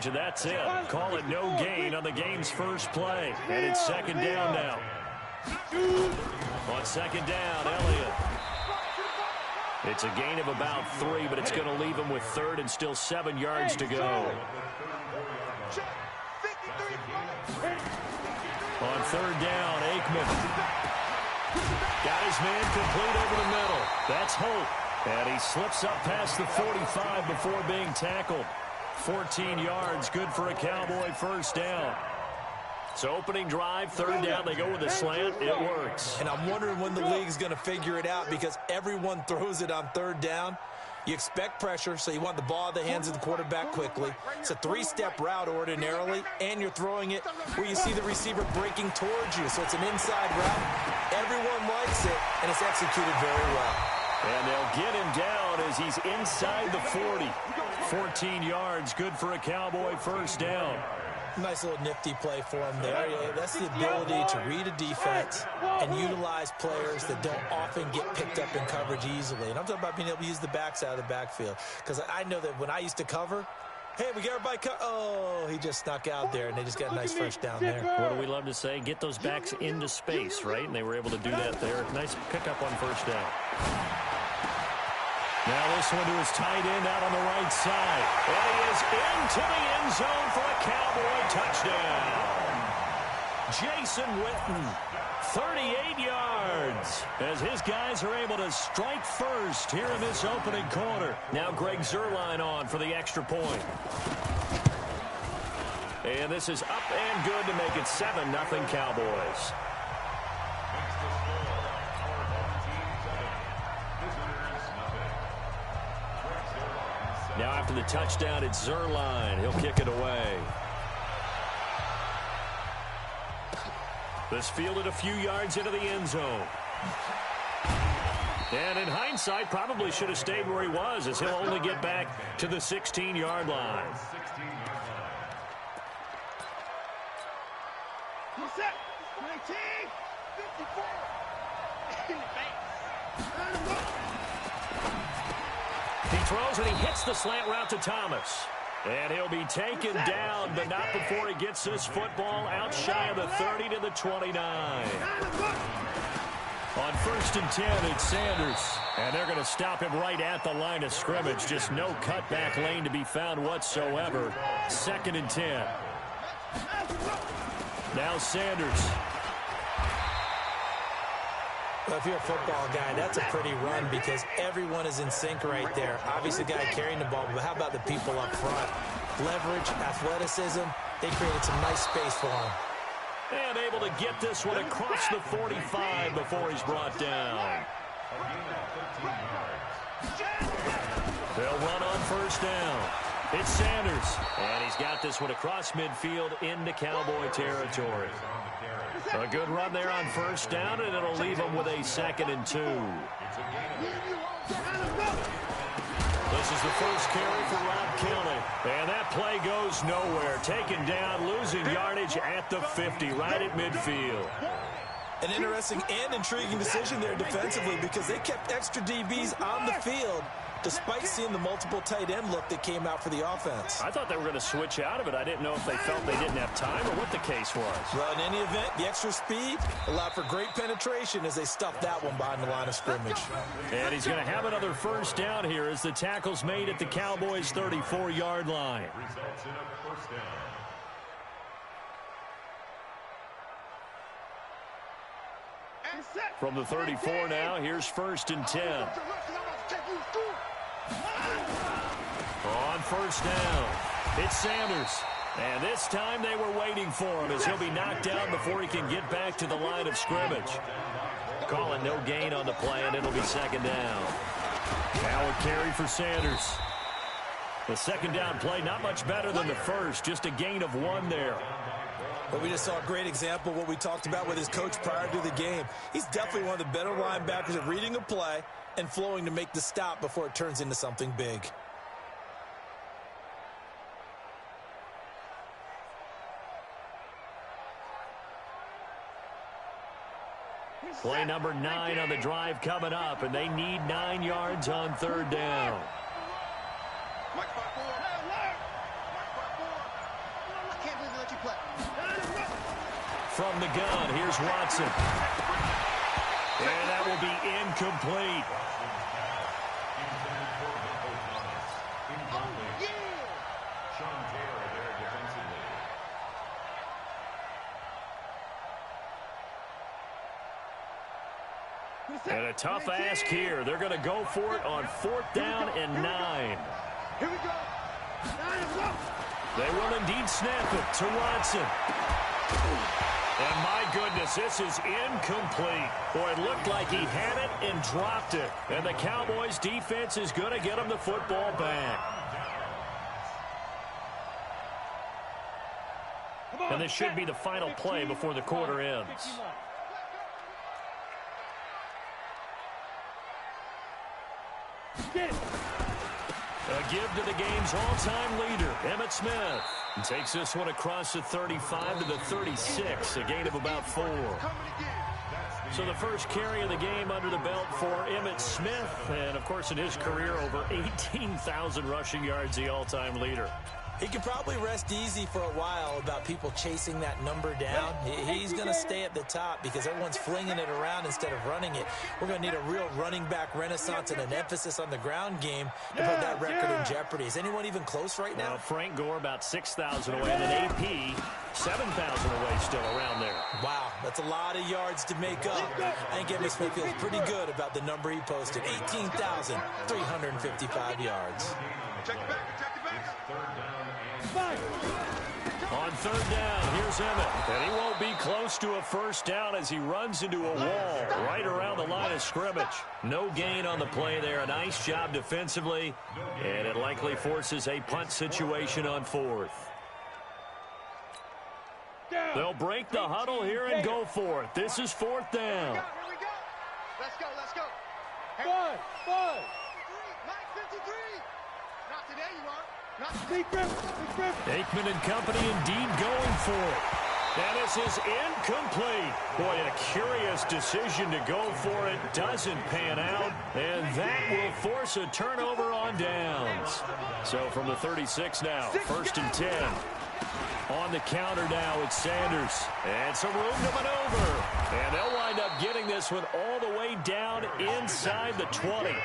and that's it. Call it no gain on the game's first play. And it's second down now. On second down, Elliott. It's a gain of about 3, but it's going to leave him with third and still 7 yards to go. On third down, Aikman. Got his man complete over the middle. That's Hope. And he slips up past the 45 before being tackled. 14 yards, good for a Cowboy first down. So opening drive, third down, they go with a slant. It works. And I'm wondering when the league's going to figure it out because everyone throws it on third down. You expect pressure, so you want the ball in the hands of the quarterback quickly. It's a 3-step route ordinarily, and you're throwing it where you see the receiver breaking towards you. So it's an inside route. Everyone likes it, and it's executed very well. And they'll get him down as he's inside the 40. 14 yards, good for a Cowboy first down. Nice little nifty play for him there. Yeah, that's the ability to read a defense and utilize players that don't often get picked up in coverage easily. And I'm talking about being able to use the backside of the backfield. Because I know that when I used to cover, hey, we got everybody oh, he just snuck out there, and they just got a nice first down there. What do we love to say? Get those backs into space, right? And they were able to do that there. Nice pickup on first down. Now this one to his tight end out on the right side. And he is into the end zone for a Cowboy touchdown. Jason Witten, 38 yards, as his guys are able to strike first here in this opening quarter. Now Greg Zuerlein on for the extra point. And this is up and good to make it 7-0 Cowboys. Now after the touchdown, it's Zuerlein. He'll kick it away. This fielded a few yards into the end zone. And in hindsight, probably should have stayed where he was, as he'll only get back to the 16-yard line. Set 19, 54. He throws and he hits the slant route to Thomas. And he'll be taken down, but not before he gets this football out shy of the 30 to the 29. On 1st and 10, it's Sanders. And they're going to stop him right at the line of scrimmage. Just no cutback lane to be found whatsoever. 2nd and 10. Now Sanders. Well, if you're a football guy, that's a pretty run because everyone is in sync right there. Obviously, the guy carrying the ball, but how about the people up front? Leverage, athleticism, they created some nice space for him. And able to get this one across the 45 before he's brought down. They'll run on 1st down. It's Sanders. And he's got this one across midfield into Cowboy territory. A good run there on 1st down, and it'll leave him with a 2nd and 2. This is the first carry for Rob Kelly. And that play goes nowhere. Taken down, losing yardage at the 50, right at midfield. An interesting and intriguing decision there defensively because they kept extra DBs on the field despite seeing the multiple tight end look that came out for the offense. I thought they were going to switch out of it. I didn't know if they felt they didn't have time or what the case was. Well, in any event, the extra speed allowed for great penetration as they stuffed that one behind the line of scrimmage. And he's going to have another 1st down here as the tackle's made at the Cowboys' 34-yard line. From the 34 now, here's 1st and 10. On 1st down, it's Sanders. And this time they were waiting for him as he'll be knocked down before he can get back to the line of scrimmage. Calling no gain on the play, and it'll be 2nd down. Now a carry for Sanders. The 2nd down play, not much better than the first, just a gain of 1 there. But we just saw a great example of what we talked about with his coach prior to the game. He's definitely one of the better linebackers at reading a play and flowing to make the stop before it turns into something big. Play number 9 on the drive coming up, and they need 9 yards on 3rd down. From the gun, here's Watson. And that will be incomplete. And a tough ask here. They're going to go for it on 4th down and 9. Here we go. They will indeed snap it to Watson. And my goodness, this is incomplete. Boy, it looked like he had it and dropped it. And the Cowboys defense is going to get him the football back. And this should be the final play before the quarter ends. A give to the game's all-time leader, Emmitt Smith. He takes this one across the 35 to the 36, a gain of about 4. So the first carry of the game under the belt for Emmitt Smith. And, of course, in his career, over 18,000 rushing yards, the all-time leader. He can probably rest easy for a while about people chasing that number down. He's going to stay at the top because everyone's flinging it around instead of running it. We're going to need a real running back renaissance and an emphasis on the ground game to put that record in jeopardy. Is anyone even close right now? Well, Frank Gore about 6,000 away, and then AP 7,000 away still around there. Wow, that's a lot of yards to make up. I think Emmitt Smith feels pretty good about the number he posted, 18,355 yards. Check it back. On 3rd down, here's Emmitt. And he won't be close to a first down as he runs into a wall right around the line of scrimmage. No gain on the play there. A nice job defensively. And it likely forces a punt situation on 4th. They'll break the huddle here and go for it. This is 4th down. Here we go. Let's go. Five. Mike 53. Not today, you are. Aikman and company indeed going for it. And this is incomplete. Boy, a curious decision to go for it. Doesn't pan out. And that will force a turnover on downs. So from the 36 now, 1st and 10. On the counter now, it's Sanders. And some room to maneuver. And they'll wind up getting this one all the way down inside the 20.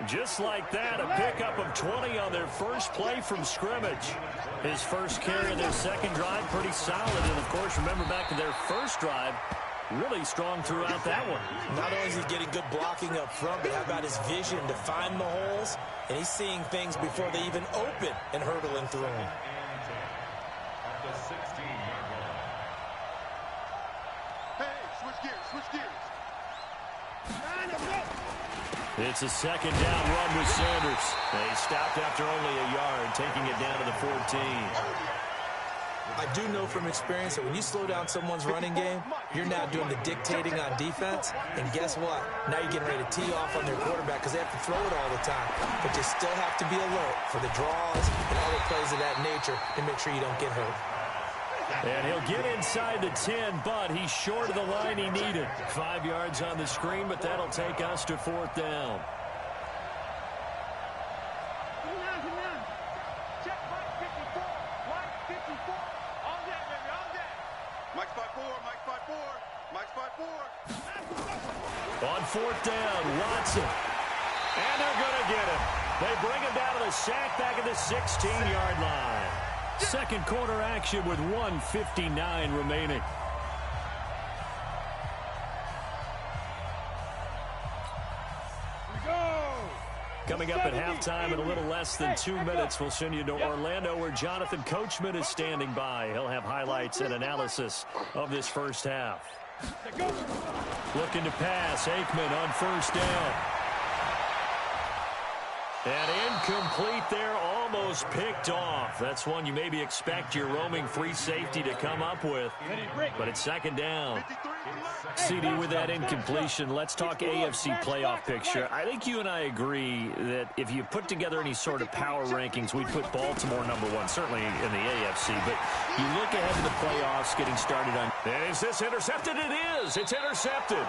Just like that, a pickup of 20 on their first play from scrimmage. His first carry of their second drive, pretty solid. And, of course, remember back to their first drive, really strong throughout that one. Not only is he getting good blocking up front, but how about his vision to find the holes? And he's seeing things before they even open and hurdling through them. Switch gears. It's a 2nd down run with Sanders. They stopped after only a yard, taking it down to the 14. I do know from experience that when you slow down someone's running game, you're now doing the dictating on defense. And guess what? Now you're getting ready to tee off on their quarterback because they have to throw it all the time. But you still have to be alert for the draws and other plays of that nature to make sure you don't get hurt. And he'll get inside the 10, but he's short of the line he needed. 5 yards on the screen, but that'll take us to 4th down. Check Mike 54. All that, baby, all that. Mike's 5'4". On 4th down, Watson. And they're going to get him. They bring him down to the sack back at the 16-yard line. Second quarter action with 1:59 remaining. Coming up at halftime in a little less than 2 minutes, we'll send you to Orlando where Jonathan Coachman is standing by. He'll have highlights and analysis of this first half. Looking to pass, Aikman on 1st down. And incomplete there, almost picked off. That's one you maybe expect your roaming free safety to come up with. But it's 2nd down. CD, with that incompletion, let's talk AFC playoff picture. I think you and I agree that if you put together any sort of power rankings, we'd put Baltimore #1, certainly in the AFC. But you look ahead to the playoffs getting started on. And is this intercepted? It is. It's intercepted.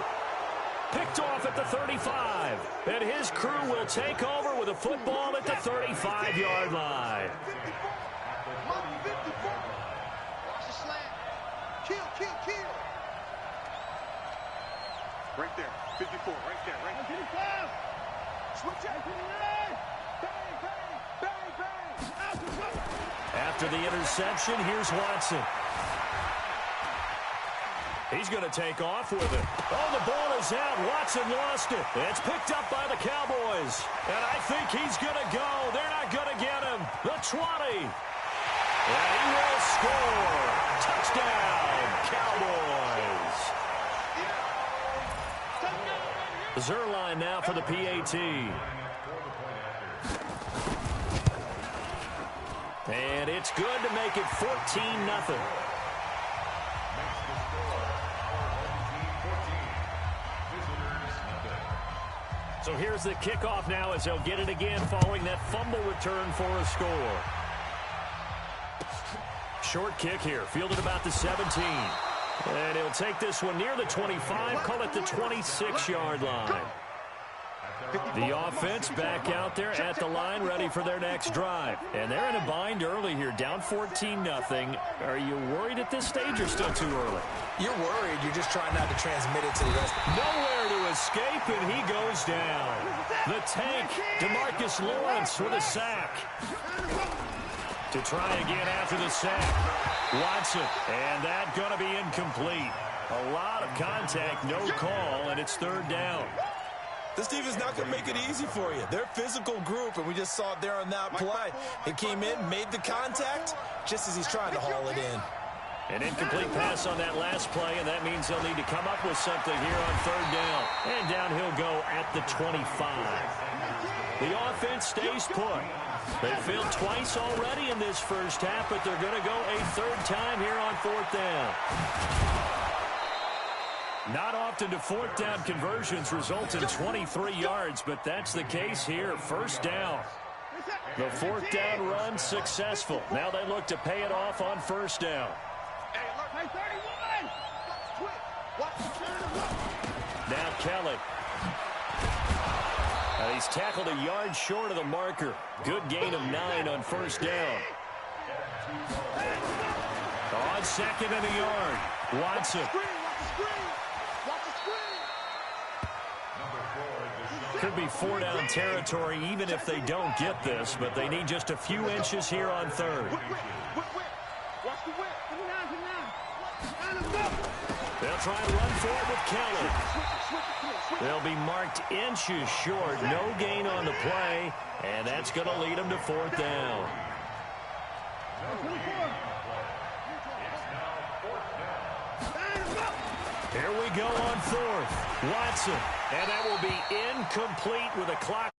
Picked off at the 35. And his crew will take over with a football at the 35-yard line. Watch the slant. Right there. 54. Right there. Right there. 55. Switch it. Bang, bang, bang, bang. After the interception, here's Watson. He's going to take off with it. Oh, the ball is out. Watson lost it. It's picked up by the Cowboys. And I think he's going to go. They're not going to get him. The 20. And he will score. Touchdown, Cowboys. Zerline now for the PAT. And it's good to make it 14-0. So here's the kickoff now as they'll get it again following that fumble return for a score. Short kick here, fielded about the 17. And he'll take this one near the 25, call it the 26-yard line. The offense back out there at the line, ready for their next drive. And they're in a bind early here, down 14-0. Are you worried at this stage or still too early? You're worried. You're just trying not to transmit it to the rest. Nowhere to escape, and he goes down. The tank, DeMarcus Lawrence with a sack. To try again after the sack. Watson, and that's going to be incomplete. A lot of contact, no call, and it's third down. This team is not going to make it easy for you. They're a physical group, and we just saw it there on that play. He came in, made the contact, just as he's trying to haul it in. An incomplete pass on that last play, and that means they'll need to come up with something here on third down. And down he'll go at the 25. The offense stays put. They failed twice already in this first half, but they're going to go a third time here on fourth down. Not often do fourth down conversions result in 23 yards, but that's the case here. First down. The fourth down run successful. Now they look to pay it off on first down. Now Kelly. He's tackled a yard short of the marker. Good gain of 9 on first down. On second and a yard. Watson. Could be 4-down territory even if they don't get this, but they need just a few inches here on third. They'll try and run for it with Kelly. They'll be marked inches short. No gain on the play, and that's going to lead them to fourth down. Here we go on fourth. Watson, and that will be incomplete with a clock.